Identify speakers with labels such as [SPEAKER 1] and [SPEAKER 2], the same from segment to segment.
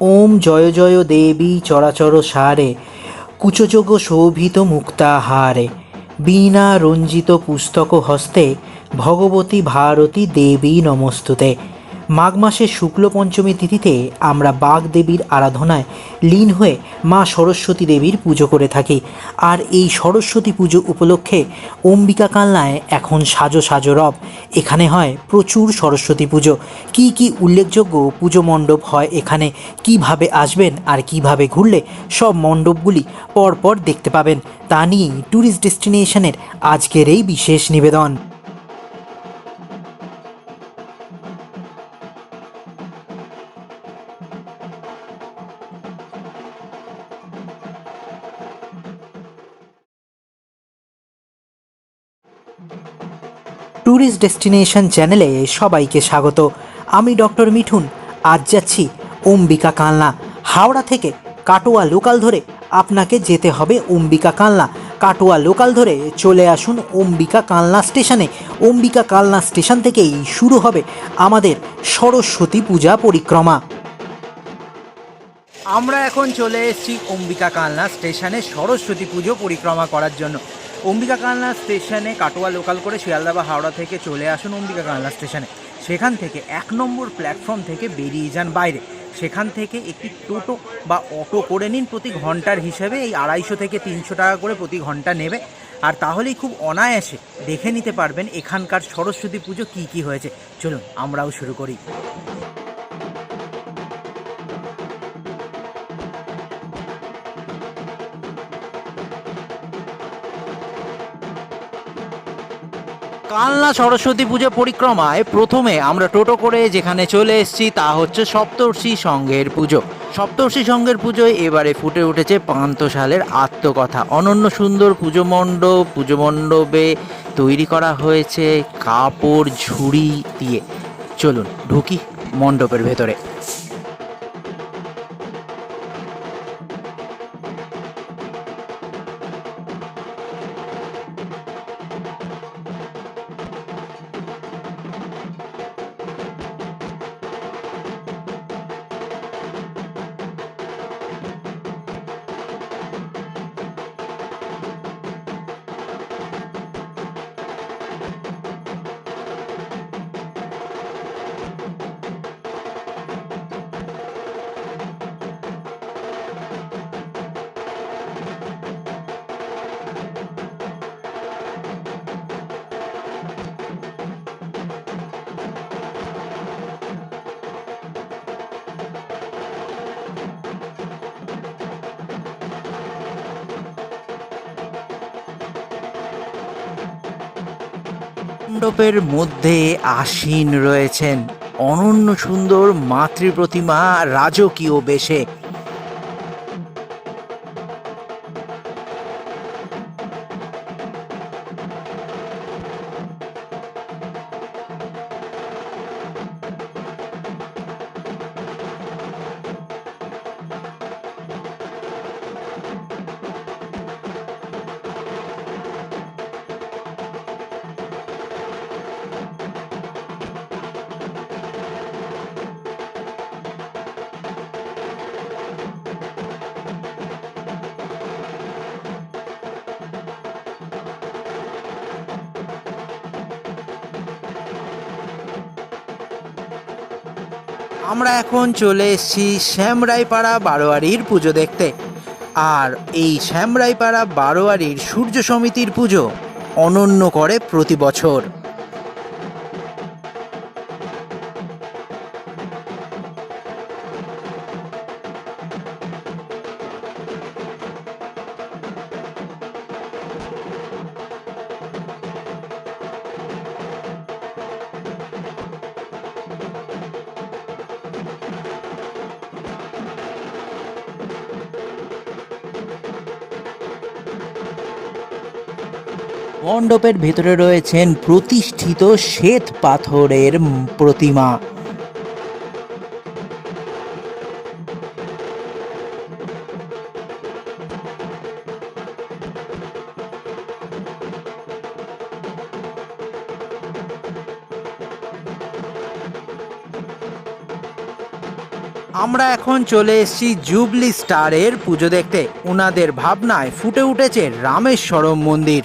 [SPEAKER 1] ওম জয় জয় দেবী চরাচর সারে, কুচযোগ শোভিত মুক্তাহারে, বীণা রঞ্জিত পুস্তক হস্তে, ভগবতী ভারতী দেবী নমস্তুতে। মাঘ মাসের শুক্ল পঞ্চমী তিথিতে আমরা বাগদেবীর আরাধনায় লীন হয়ে মা সরস্বতী দেবীর পুজো করে থাকি। আর এই সরস্বতী পুজো উপলক্ষে অম্বিকা কালনায় এখন সাজো সাজো রব। এখানে হয় প্রচুর সরস্বতী পুজো। কি কি উল্লেখযোগ্য পুজো মণ্ডপ হয় এখানে, কিভাবে আসবেন আর কিভাবে ঘুরলে সব মণ্ডপগুলি পরপর দেখতে পাবেন, তা নিয়েই ট্যুরিস্ট ডেস্টিনেশনের আজকের এই বিশেষ নিবেদন। ট্যুরিস্ট ডেস্টিনেশন চ্যানেলে সবাইকে স্বাগত। আমি ডক্টর মিঠুন। আজ যাচ্ছি অম্বিকা কালনা। হাওড়া থেকে কাটোয়া লোকাল ধরে আপনাকে যেতে হবে অম্বিকা কালনা। কাটোয়া লোকাল ধরে চলে আসুন অম্বিকা কালনা স্টেশনে। অম্বিকা কালনা স্টেশন থেকেই শুরু হবে আমাদের সরস্বতী পূজা পরিক্রমা। আমরা এখন চলে এসেছি অম্বিকা কালনা স্টেশনে সরস্বতী পুজো পরিক্রমা করার জন্য। অম্বিকা কালনা স্টেশনে কাটোয়া লোকাল করে শিয়ালদা বা হাওড়া থেকে চলে আসুন অম্বিকা কালনা স্টেশনে। সেখান থেকে 1 নম্বর প্ল্যাটফর্ম থেকে বেরিয়ে যান বাইরে। সেখান থেকে একটি টোটো বা অটো করে নিন। প্রতি ঘন্টার হিসেবে এই 250 থেকে 300 টাকা করে প্রতি ঘন্টা নেবে। আর তাহলেই খুব অনায়াসে দেখে নিতে পারবেন এখানকার সরস্বতী পুজো কী কী হয়েছে। চলুন আমরাও শুরু করি। কালনা সরস্বতী পুজো পরিক্রমায় প্রথমে আমরা টোটো করে যেখানে চলে এসেছি তা হচ্ছে সপ্তর্ষি সংঘের পুজো। সপ্তর্ষি সংঘের পুজোয় এবারে ফুটে উঠেছে পান্থশালের আত্মকথা। অনন্য সুন্দর পুজো মণ্ডপে তৈরি করা হয়েছে কাপড় ঝুড়ি দিয়ে। চলুন ঢুকি মণ্ডপের ভেতরে। মণ্ডপের মধ্যে আসীন রয়েছেন অনন্য সুন্দর মাতৃ প্রতিমা রাজকীয় বেশে। আমরা এখন চলে এসেছি শ্যামরাইপাড়া বারোয়ারির পুজো দেখতে। আর এই শ্যামরাইপাড়া বারোয়ারির সূর্য সমিতির পুজো অনন্য করে প্রতি বছর। মণ্ডপের ভেতরে রয়েছেন প্রতিষ্ঠিত শ্বেত পাথরের প্রতিমা। আমরা এখন চলে এসেছি জুবলি স্টারের পুজো দেখতে। ওনাদের ভাবনায় ফুটে উঠেছে রামেশ্বরম মন্দির।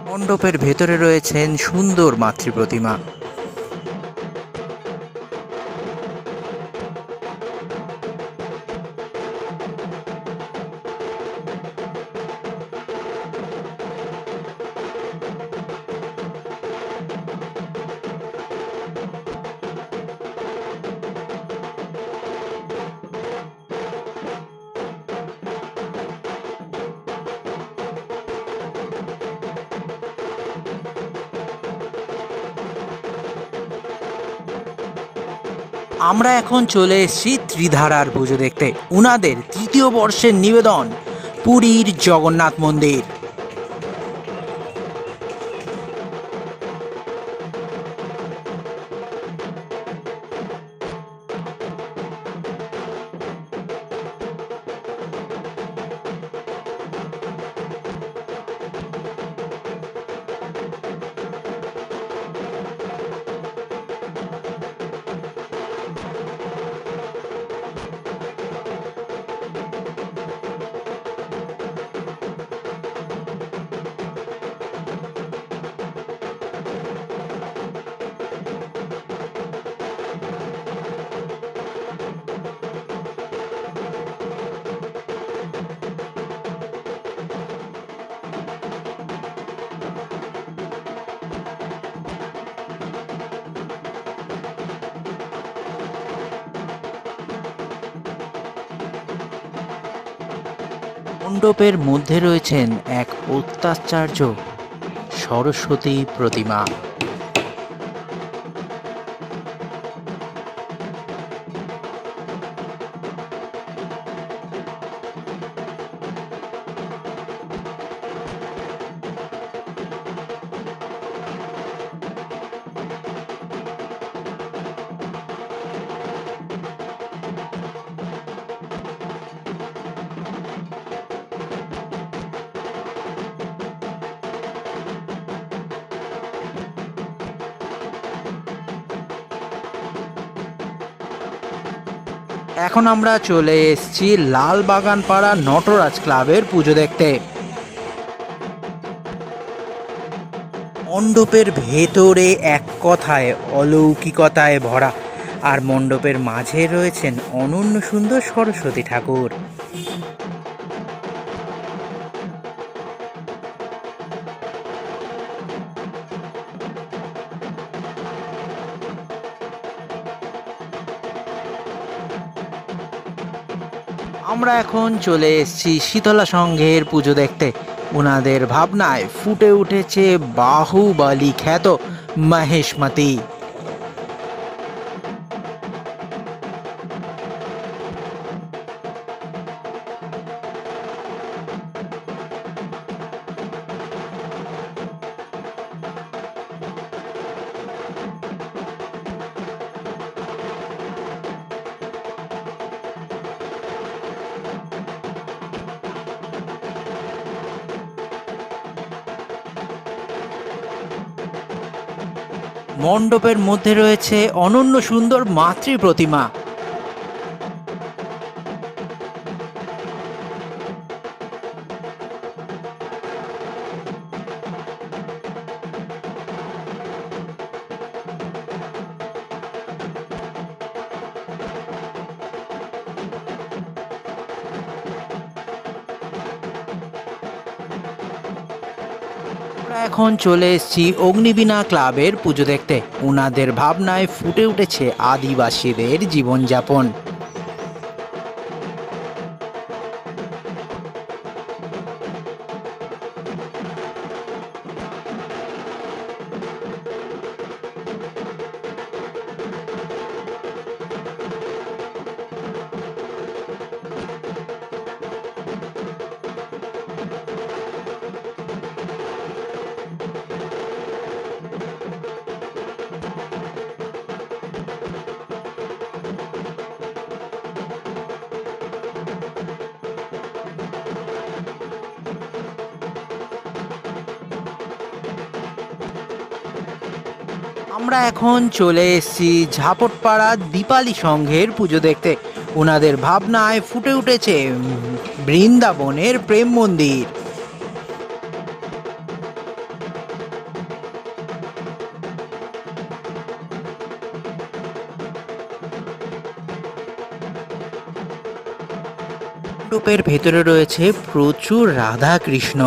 [SPEAKER 1] মণ্ডপের ভেতরে রয়েছেন সুন্দর মাতৃ প্রতিমা। আমরা এখন চলে এসেছি ত্রিধারার পুজো দেখতে। উনাদের তৃতীয় বর্ষের নিবেদন পুরীর জগন্নাথ মন্দির। মণ্ডপের মধ্যে রয়েছেন এক অত্যাচার্য সরস্বতী প্রতিমা। এখন আমরা চলে এসেছি লালবাগান পাড়া নটরাজ ক্লাবের পুজো দেখতে। মণ্ডপের ভেতরে এক কথায় অলৌকিকতায় ভরা, আর মণ্ডপের মাঝে রয়েছেন অনন্য সুন্দর সরস্বতী ঠাকুর। আমরা এখন চলে এসেছি শীতলা সংঘের পুজো দেখতে। ওনাদের ভাবনায় ফুটে উঠেছে বাহুবলী খ্যাত মহেশমতি। মণ্ডপের মধ্যে রয়েছে অনন্য সুন্দর মাতৃ প্রতিমা। আমরা এখন চলে এসেছি অগ্নিবীণা ক্লাবের পুজো দেখতে। ওনাদের ভাবনায় ফুটে উঠেছে আদিবাসীদের জীবনযাপন। আমরা এখন চলে এসেছি ঝাপটপাড়া দীপালি সংঘের পুজো দেখতে। ওনাদের ভাবনায় ফুটে উঠেছে বৃন্দাবনের প্রেম মন্দির। মণ্ডপের ভেতরে রয়েছে প্রচুর রাধা কৃষ্ণ।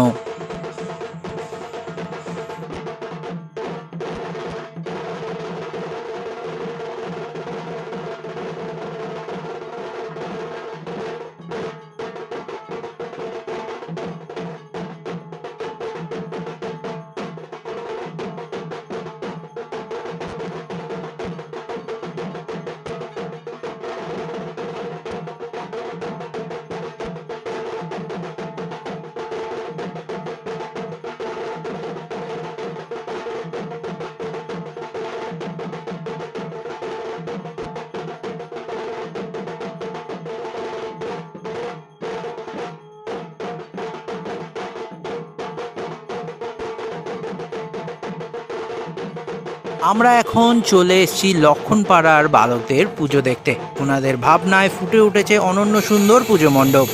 [SPEAKER 1] আমরা এখন চলে এসেছি লক্ষণপাড়ার বালকদের পুজো দেখতে। ওনাদের ভাবনায় ফুটে উঠেছে অনন্য সুন্দর পুজো মণ্ডপ।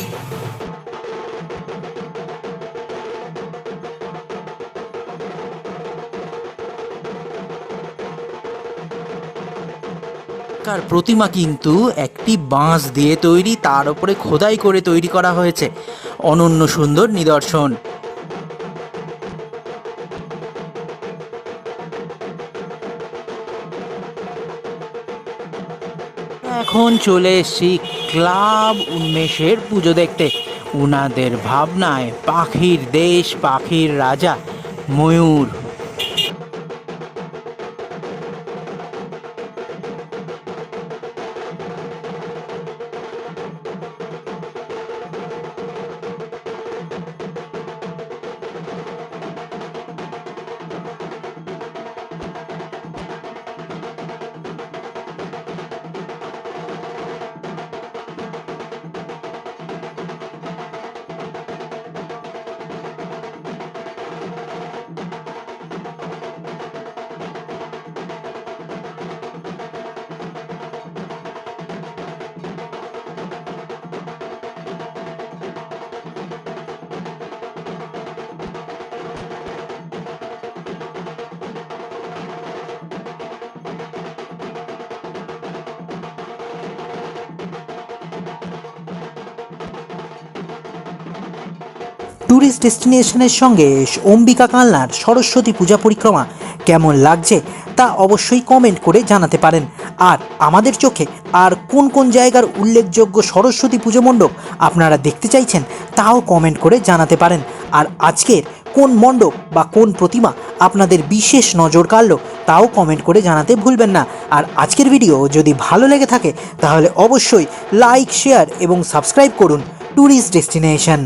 [SPEAKER 1] কার প্রতিমা কিন্তু একটি বাঁশ দিয়ে তৈরি, তার উপরে খোদাই করে তৈরি করা হয়েছে অনন্য সুন্দর নিদর্শন। এখন চলে এসেছি ক্লাব উন্মেষের পুজো দেখতে। উনাদের ভাবনায় পাখির দেশ, পাখির রাজা ময়ূর। ট্যুরিস্ট ডেস্টিনেশনের সঙ্গে অম্বিকা কালনার সরস্বতী পূজা পরিক্রমা কেমন লাগছে তা অবশ্যই কমেন্ট করে জানাতে পারেন। আর আমাদের চোখে আর কোন কোন জায়গার উল্লেখযোগ্য সরস্বতী পুজো মণ্ডপ আপনারা দেখতে চাইছেন তাও কমেন্ট করে জানাতে পারেন। আর আজকের কোন মণ্ডপ বা কোন প্রতিমা আপনাদের বিশেষ নজর কাড়ল তাও কমেন্ট করে জানাতে ভুলবেন না। আর আজকের ভিডিও যদি ভালো লেগে থাকে তাহলে অবশ্যই লাইক, শেয়ার এবং সাবস্ক্রাইব করুন ট্যুরিস্ট ডেস্টিনেশন।